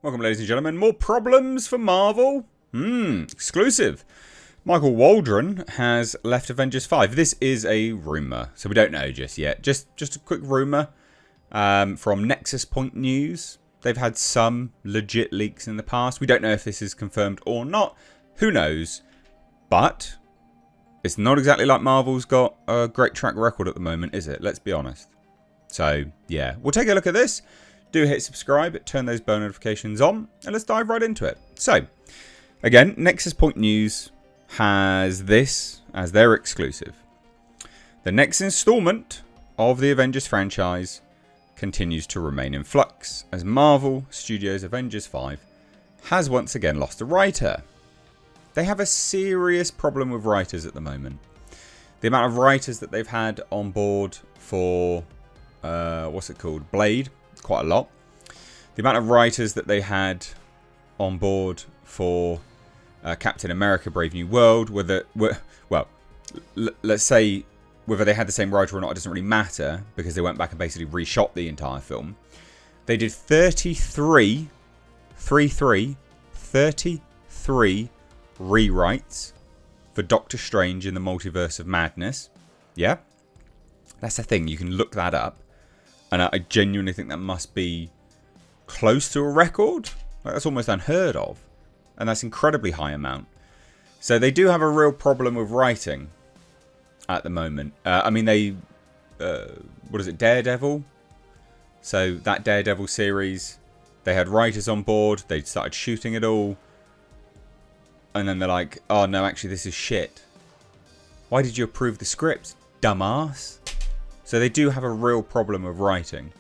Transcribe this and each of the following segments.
Welcome, ladies and gentlemen. More problems for Marvel? Exclusive. Michael Waldron has left Avengers 5. This is a rumour, so we don't know just yet. Just a quick rumour from Nexus Point News. They've had some legit leaks in the past. We don't know if this is confirmed or not. Who knows? But it's not exactly like Marvel's got a great track record at the moment, is it? Let's be honest. So, yeah. We'll take a look at this. Do hit subscribe, turn those bell notifications on, and let's dive right into it. So, again, Nexus Point News has this as their exclusive. The next installment of the Avengers franchise continues to remain in flux, as Marvel Studios' Avengers 5 has once again lost a writer. They have a serious problem with writers at the moment. The amount of writers that they've had on board for, Blade, quite a lot. The amount of writers that they had on board for Captain America Brave New World, let's say whether they had the same writer or not, it doesn't really matter, because they went back and basically reshot the entire film. They did 33 rewrites for Doctor Strange in the Multiverse of Madness. Yeah? That's the thing, you can look that up. And I genuinely think that must be close to a record. Like, that's almost unheard of. And that's an incredibly high amount. So they do have a real problem with writing at the moment. Daredevil? So that Daredevil series, they had writers on board. They started shooting it all. And then they're like, oh no, actually this is shit. Why did you approve the script, dumbass? So they do have a real problem of writing.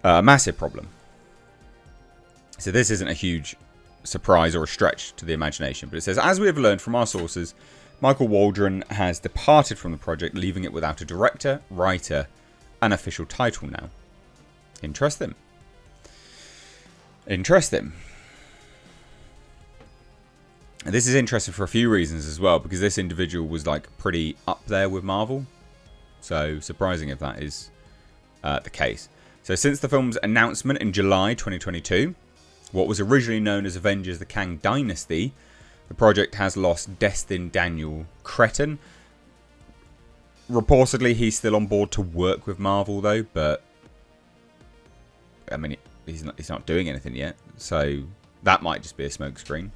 A massive problem. So this isn't a huge surprise or a stretch to the imagination. But it says, as we have learned from our sources, Michael Waldron has departed from the project, leaving it without a director, writer, and official title now. Interesting. Interesting. And this is interesting for a few reasons as well, because this individual was like pretty up there with Marvel. So, surprising if that is the case. So, since the film's announcement in July 2022, what was originally known as Avengers the Kang Dynasty, the project has lost Destin Daniel Cretton. Reportedly, he's still on board to work with Marvel, though, but I mean, he's not doing anything yet. So, that might just be a smokescreen.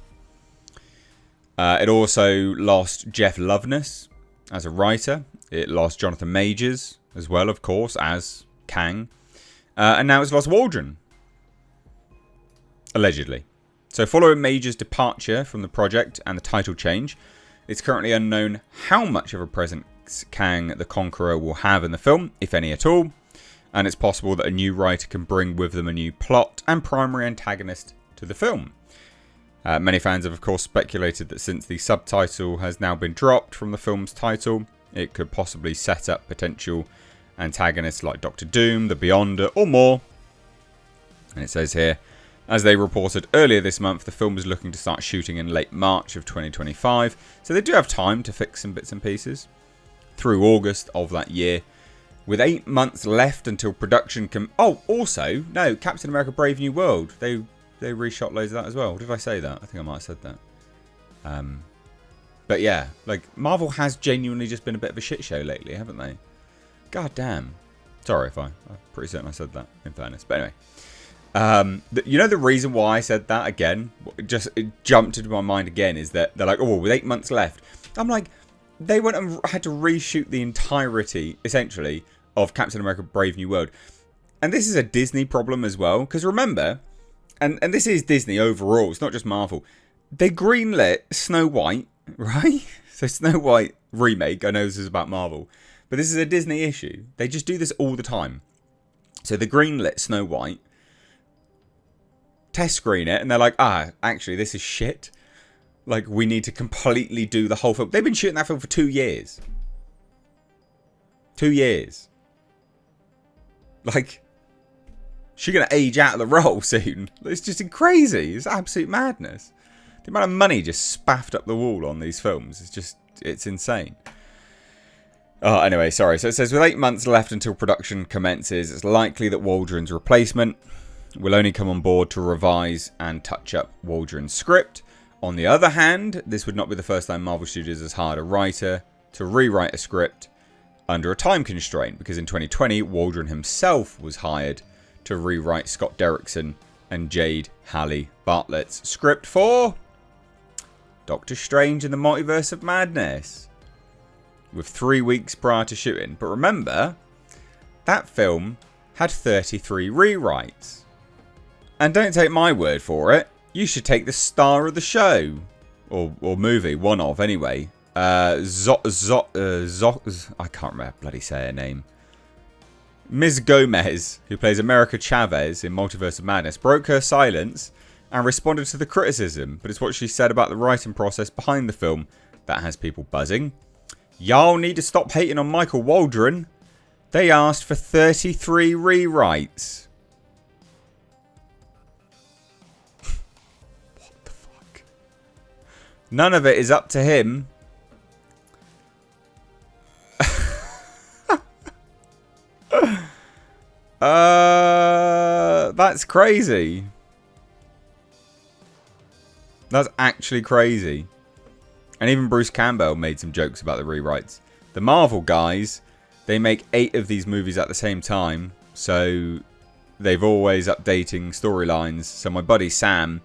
It also lost Jeff Loveness as a writer. It lost Jonathan Majors as well, of course, as Kang. And now it's lost Waldron. Allegedly. So following Majors' departure from the project and the title change, it's currently unknown how much of a presence Kang the Conqueror will have in the film, if any at all. And it's possible that a new writer can bring with them a new plot and primary antagonist to the film. Many fans have, of course, speculated that since the subtitle has now been dropped from the film's title, it could possibly set up potential antagonists like Doctor Doom, the Beyonder, or more. And it says here, as they reported earlier this month, the film is looking to start shooting in late March of 2025. So they do have time to fix some bits and pieces through August of that year. With 8 months left until production can... Oh, also, no, Captain America Brave New World. They reshot loads of that as well. Did I say that? I think I might have said that. But yeah, like, Marvel has genuinely just been a bit of a shit show lately, haven't they? God damn. Sorry if I'm pretty certain I said that, in fairness. But anyway. You know the reason why I said that again? It jumped into my mind again, is that they're like, oh, with 8 months left. I'm like, they went and had to reshoot the entirety, essentially, of Captain America Brave New World. And this is a Disney problem as well. Because remember, and this is Disney overall, it's not just Marvel. They greenlit Snow White, right? So Snow White remake, I know this is about Marvel, but this is a Disney issue. They just do this all the time. So they greenlit Snow White, test screen it, and they're like, actually this is shit. Like, we need to completely do the whole film. They've been shooting that film for 2 years. 2 years. Like, she's going to age out of the role soon. It's just crazy. It's absolute madness. The amount of money just spaffed up the wall on these films. It's insane. Anyway, sorry. So it says, with 8 months left until production commences, it's likely that Waldron's replacement will only come on board to revise and touch up Waldron's script. On the other hand, this would not be the first time Marvel Studios has hired a writer to rewrite a script under a time constraint, because in 2020, Waldron himself was hired to rewrite Scott Derrickson and Jade Halley Bartlett's script for Doctor Strange in the Multiverse of Madness, with 3 weeks prior to shooting. But remember, that film had 33 rewrites. And don't take my word for it. You should take the star of the show. Or movie. One of, anyway. I can't remember bloody say her name. Ms. Gomez, who plays America Chavez in Multiverse of Madness, broke her silence and responded to the criticism. But it's what she said about the writing process behind the film that has people buzzing. Y'all need to stop hating on Michael Waldron. They asked for 33 rewrites. What the fuck? None of it is up to him. That's crazy. That's actually crazy. And even Bruce Campbell made some jokes about the rewrites. The Marvel guys, they make 8 of these movies at the same time, so they've always updating storylines. So my buddy Sam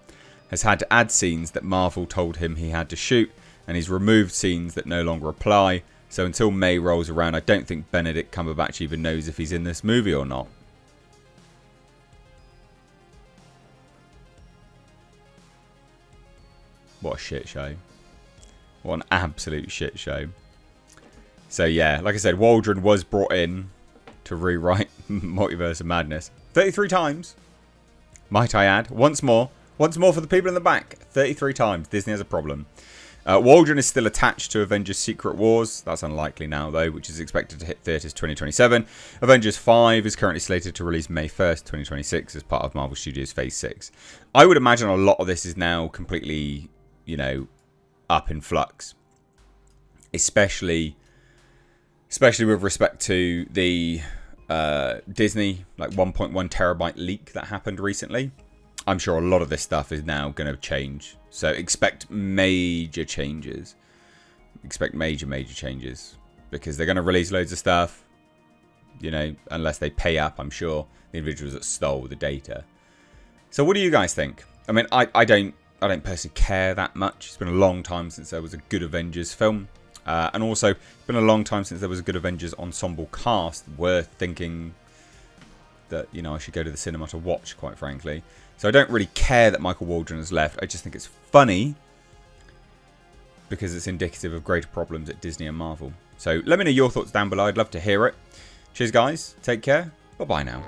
has had to add scenes that Marvel told him he had to shoot, and he's removed scenes that no longer apply. So until May rolls around, I don't think Benedict Cumberbatch even knows if he's in this movie or not. What a shit show. What an absolute shit show. So yeah, like I said, Waldron was brought in to rewrite Multiverse of Madness 33 times. Might I add. Once more for the people in the back. 33 times. Disney has a problem. Waldron is still attached to Avengers Secret Wars. That's unlikely now, though, which is expected to hit theatres 2027. Avengers 5 is currently slated to release May 1st, 2026 as part of Marvel Studios Phase 6. I would imagine a lot of this is now completely, up in flux. Especially with respect to the Disney 1.1 terabyte leak that happened recently. I'm sure a lot of this stuff is now going to change. So expect major changes. Expect major changes. Because they're going to release loads of stuff. Unless they pay up, I'm sure. The individuals that stole the data. So what do you guys think? I mean, I don't personally care that much. It's been a long time since there was a good Avengers film. And also, it's been a long time since there was a good Avengers ensemble cast worth thinking that, I should go to the cinema to watch, quite frankly. So I don't really care that Michael Waldron has left. I just think it's funny because it's indicative of greater problems at Disney and Marvel. So let me know your thoughts down below. I'd love to hear it. Cheers, guys. Take care. Bye-bye now.